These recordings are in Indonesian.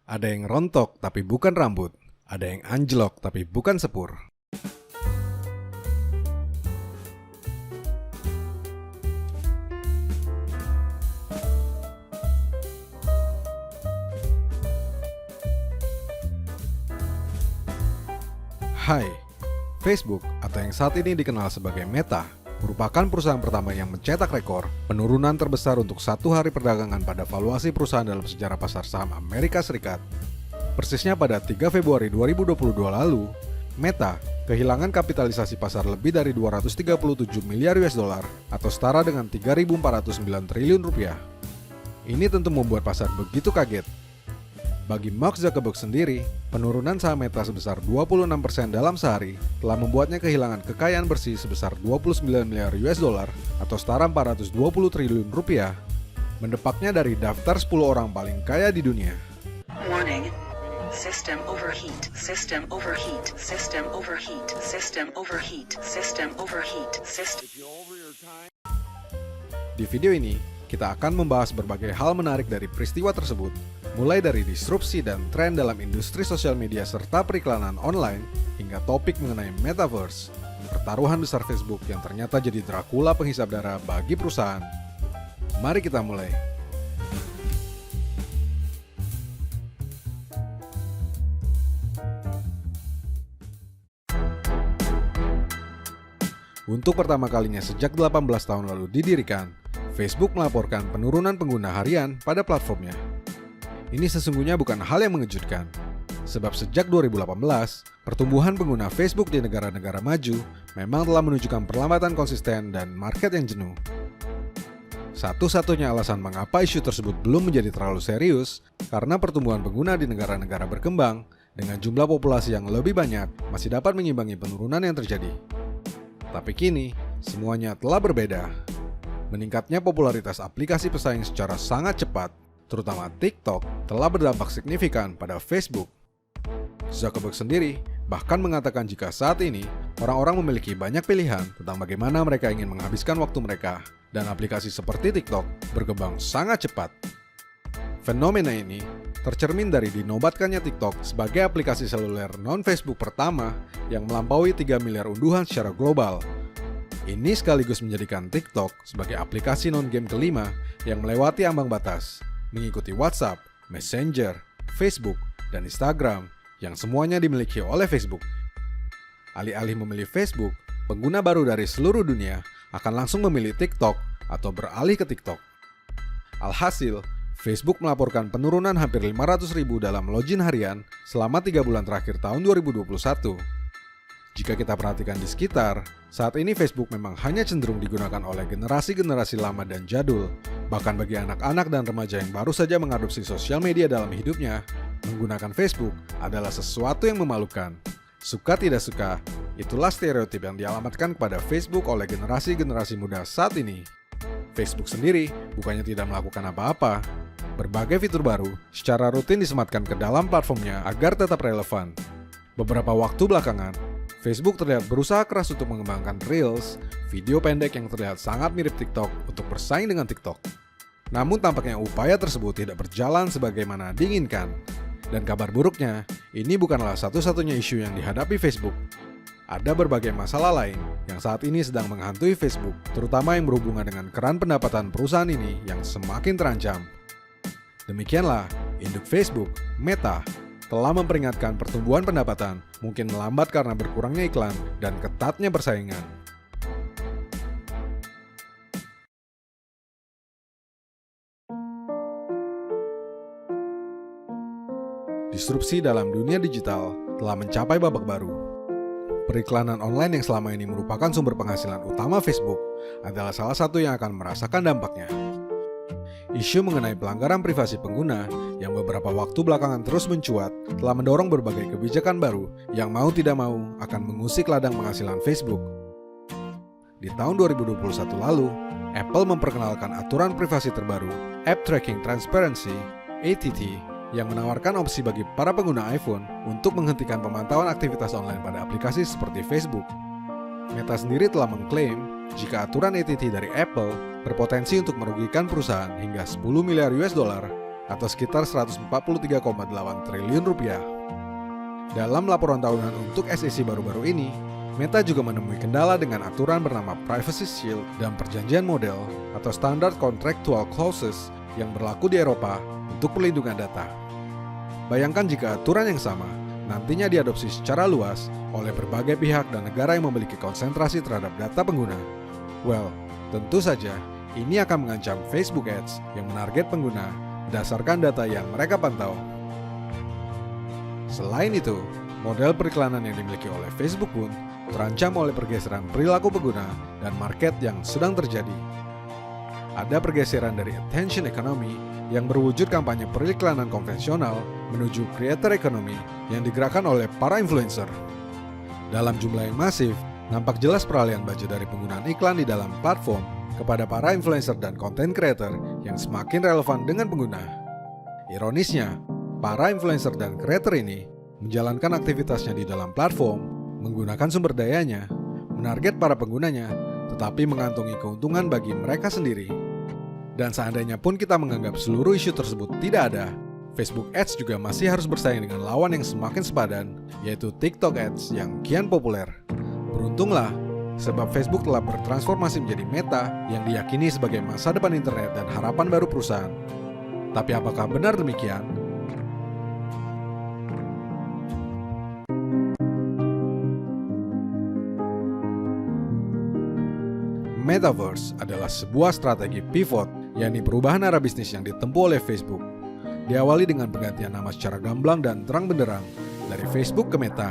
Ada yang rontok tapi bukan rambut, ada yang anjlok tapi bukan sepur. Hai, Facebook atau yang saat ini dikenal sebagai Meta merupakan perusahaan pertama yang mencetak rekor penurunan terbesar untuk satu hari perdagangan pada valuasi perusahaan dalam sejarah pasar saham Amerika Serikat. Persisnya pada 3 Februari 2022 lalu, Meta kehilangan kapitalisasi pasar lebih dari 237 miliar US dollar atau setara dengan 3.409 triliun rupiah. Ini tentu membuat pasar begitu kaget. Bagi Mark Zuckerberg sendiri, penurunan saham Meta sebesar 26% dalam sehari telah membuatnya kehilangan kekayaan bersih sebesar 29 miliar US dollar atau setara 420 triliun rupiah, mendepaknya dari daftar 10 orang paling kaya di dunia. Warning. System overheat. System overheat. System overheat. System overheat. System overheat. System. Di video ini, kita akan membahas berbagai hal menarik dari peristiwa tersebut, mulai dari disrupsi dan tren dalam industri sosial media serta periklanan online, hingga topik mengenai metaverse, pertaruhan besar Facebook yang ternyata jadi Dracula penghisap darah bagi perusahaan. Mari kita mulai. Untuk pertama kalinya sejak 18 tahun lalu didirikan, Facebook melaporkan penurunan pengguna harian pada platformnya. Ini sesungguhnya bukan hal yang mengejutkan, sebab sejak 2018, pertumbuhan pengguna Facebook di negara-negara maju memang telah menunjukkan perlambatan konsisten dan market yang jenuh. Satu-satunya alasan mengapa isu tersebut belum menjadi terlalu serius, karena pertumbuhan pengguna di negara-negara berkembang dengan jumlah populasi yang lebih banyak masih dapat mengimbangi penurunan yang terjadi. Tapi kini, semuanya telah berbeda. Meningkatnya popularitas aplikasi pesaing secara sangat cepat, terutama TikTok, telah berdampak signifikan pada Facebook. Zuckerberg sendiri bahkan mengatakan jika saat ini orang-orang memiliki banyak pilihan tentang bagaimana mereka ingin menghabiskan waktu mereka, dan aplikasi seperti TikTok berkembang sangat cepat. Fenomena ini tercermin dari dinobatkannya TikTok sebagai aplikasi seluler non-Facebook pertama yang melampaui 3 miliar unduhan secara global. Ini sekaligus menjadikan TikTok sebagai aplikasi non-game kelima yang melewati ambang batas, mengikuti WhatsApp, Messenger, Facebook, dan Instagram yang semuanya dimiliki oleh Facebook. Alih-alih memilih Facebook, pengguna baru dari seluruh dunia akan langsung memilih TikTok atau beralih ke TikTok. Alhasil, Facebook melaporkan penurunan hampir 500.000 dalam login harian selama 3 bulan terakhir tahun 2021. Jika kita perhatikan di sekitar, saat ini Facebook memang hanya cenderung digunakan oleh generasi-generasi lama dan jadul. Bahkan bagi anak-anak dan remaja yang baru saja mengadopsi sosial media dalam hidupnya, menggunakan Facebook adalah sesuatu yang memalukan. Suka tidak suka, itulah stereotip yang dialamatkan kepada Facebook oleh generasi-generasi muda saat ini. Facebook sendiri bukannya tidak melakukan apa-apa. Berbagai fitur baru secara rutin disematkan ke dalam platformnya agar tetap relevan. Beberapa waktu belakangan, Facebook terlihat berusaha keras untuk mengembangkan Reels, video pendek yang terlihat sangat mirip TikTok untuk bersaing dengan TikTok. Namun tampaknya upaya tersebut tidak berjalan sebagaimana diinginkan. Dan kabar buruknya, ini bukanlah satu-satunya isu yang dihadapi Facebook. Ada berbagai masalah lain yang saat ini sedang menghantui Facebook, terutama yang berhubungan dengan keran pendapatan perusahaan ini yang semakin terancam. Demikianlah, induk Facebook, Meta, telah memperingatkan pertumbuhan pendapatan mungkin melambat karena berkurangnya iklan dan ketatnya persaingan. Disrupsi dalam dunia digital telah mencapai babak baru. Periklanan online yang selama ini merupakan sumber penghasilan utama Facebook adalah salah satu yang akan merasakan dampaknya. Isu mengenai pelanggaran privasi pengguna yang beberapa waktu belakangan terus mencuat telah mendorong berbagai kebijakan baru yang mau tidak mau akan mengusik ladang penghasilan Facebook. Di tahun 2021 lalu, Apple memperkenalkan aturan privasi terbaru, App Tracking Transparency (ATT), yang menawarkan opsi bagi para pengguna iPhone untuk menghentikan pemantauan aktivitas online pada aplikasi seperti Facebook. Meta sendiri telah mengklaim jika aturan ATT dari Apple berpotensi untuk merugikan perusahaan hingga 10 miliar US dollar atau sekitar 143,8 triliun rupiah. Dalam laporan tahunan untuk SEC baru-baru ini, Meta juga menemui kendala dengan aturan bernama Privacy Shield dan perjanjian model atau Standard Contractual Clauses yang berlaku di Eropa untuk perlindungan data. Bayangkan jika aturan yang sama nantinya diadopsi secara luas oleh berbagai pihak dan negara yang memiliki konsentrasi terhadap data pengguna. Well, tentu saja ini akan mengancam Facebook Ads yang menarget pengguna berdasarkan data yang mereka pantau. Selain itu, model periklanan yang dimiliki oleh Facebook pun terancam oleh pergeseran perilaku pengguna dan market yang sedang terjadi. Ada pergeseran dari attention economy yang berwujud kampanye periklanan konvensional menuju creator economy yang digerakkan oleh para influencer. Dalam jumlah yang masif, nampak jelas peralihan budget dari penggunaan iklan di dalam platform kepada para influencer dan content creator yang semakin relevan dengan pengguna. Ironisnya, para influencer dan creator ini menjalankan aktivitasnya di dalam platform, menggunakan sumber dayanya, menarget para penggunanya, tetapi mengantongi keuntungan bagi mereka sendiri. Dan seandainya pun kita menganggap seluruh isu tersebut tidak ada, Facebook Ads juga masih harus bersaing dengan lawan yang semakin sepadan, yaitu TikTok Ads yang kian populer. Beruntunglah, sebab Facebook telah bertransformasi menjadi Meta yang diyakini sebagai masa depan internet dan harapan baru perusahaan. Tapi apakah benar demikian? Metaverse adalah sebuah strategi pivot, yakni perubahan arah bisnis yang ditempuh oleh Facebook. Diawali dengan penggantian nama secara gamblang dan terang benderang dari Facebook ke Meta.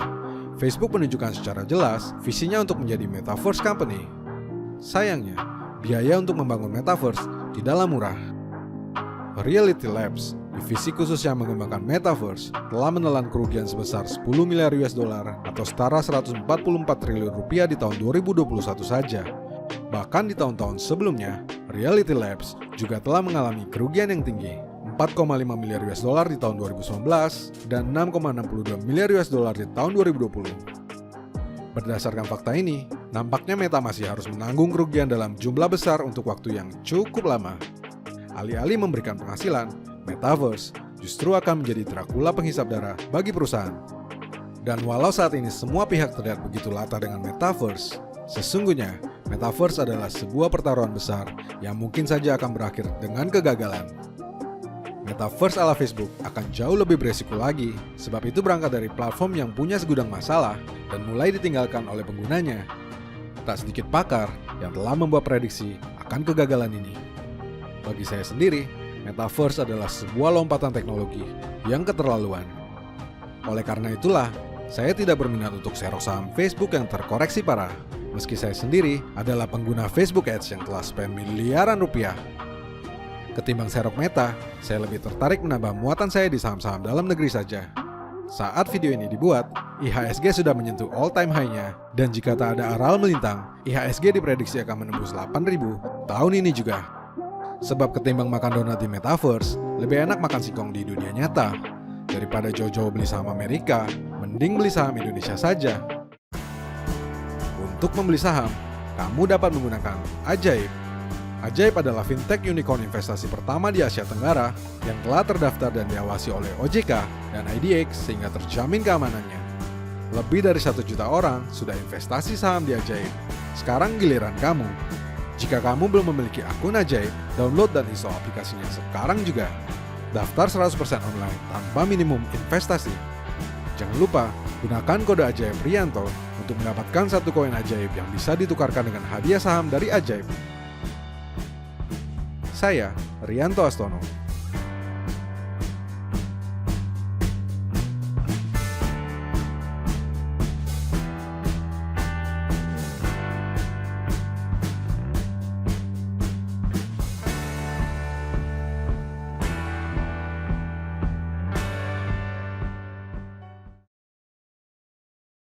Facebook menunjukkan secara jelas visinya untuk menjadi Metaverse Company. Sayangnya, biaya untuk membangun Metaverse tidaklah murah. Reality Labs, divisi khusus yang mengembangkan Metaverse, telah menelan kerugian sebesar 10 miliar US dollar atau setara 144 triliun rupiah di tahun 2021 saja. Bahkan di tahun-tahun sebelumnya, Reality Labs juga telah mengalami kerugian yang tinggi, 4,5 miliar US dollar di tahun 2019 dan 6,62 miliar US dollar di tahun 2020. Berdasarkan fakta ini, nampaknya Meta masih harus menanggung kerugian dalam jumlah besar untuk waktu yang cukup lama. Alih-alih memberikan penghasilan, Metaverse justru akan menjadi Dracula penghisap darah bagi perusahaan. Dan walau saat ini semua pihak terlihat begitu latah dengan Metaverse, sesungguhnya Metaverse adalah sebuah pertaruhan besar yang mungkin saja akan berakhir dengan kegagalan. Metaverse ala Facebook akan jauh lebih beresiko lagi, sebab itu berangkat dari platform yang punya segudang masalah dan mulai ditinggalkan oleh penggunanya. Tak sedikit pakar yang telah membuat prediksi akan kegagalan ini. Bagi saya sendiri, Metaverse adalah sebuah lompatan teknologi yang keterlaluan. Oleh karena itulah, saya tidak berminat untuk serok saham Facebook yang terkoreksi parah, meski saya sendiri adalah pengguna Facebook Ads yang telah spend miliaran rupiah. Ketimbang serok Meta, saya lebih tertarik menambah muatan saya di saham-saham dalam negeri saja. Saat video ini dibuat, IHSG sudah menyentuh all-time high-nya, dan jika tak ada aral melintang, IHSG diprediksi akan menembus 8.000 tahun ini juga. Sebab ketimbang makan donat di Metaverse, lebih enak makan singkong di dunia nyata. Daripada jauh-jauh beli saham Amerika, mending beli saham Indonesia saja. Untuk membeli saham, kamu dapat menggunakan Ajaib. Ajaib adalah fintech unicorn investasi pertama di Asia Tenggara yang telah terdaftar dan diawasi oleh OJK dan IDX sehingga terjamin keamanannya. Lebih dari 1 juta orang sudah investasi saham di Ajaib. Sekarang giliran kamu. Jika kamu belum memiliki akun Ajaib, download dan install aplikasinya sekarang juga. Daftar 100% online tanpa minimum investasi. Jangan lupa, gunakan kode Ajaib Rianto untuk mendapatkan 1 koin Ajaib yang bisa ditukarkan dengan hadiah saham dari Ajaib. Saya, Rianto Astono.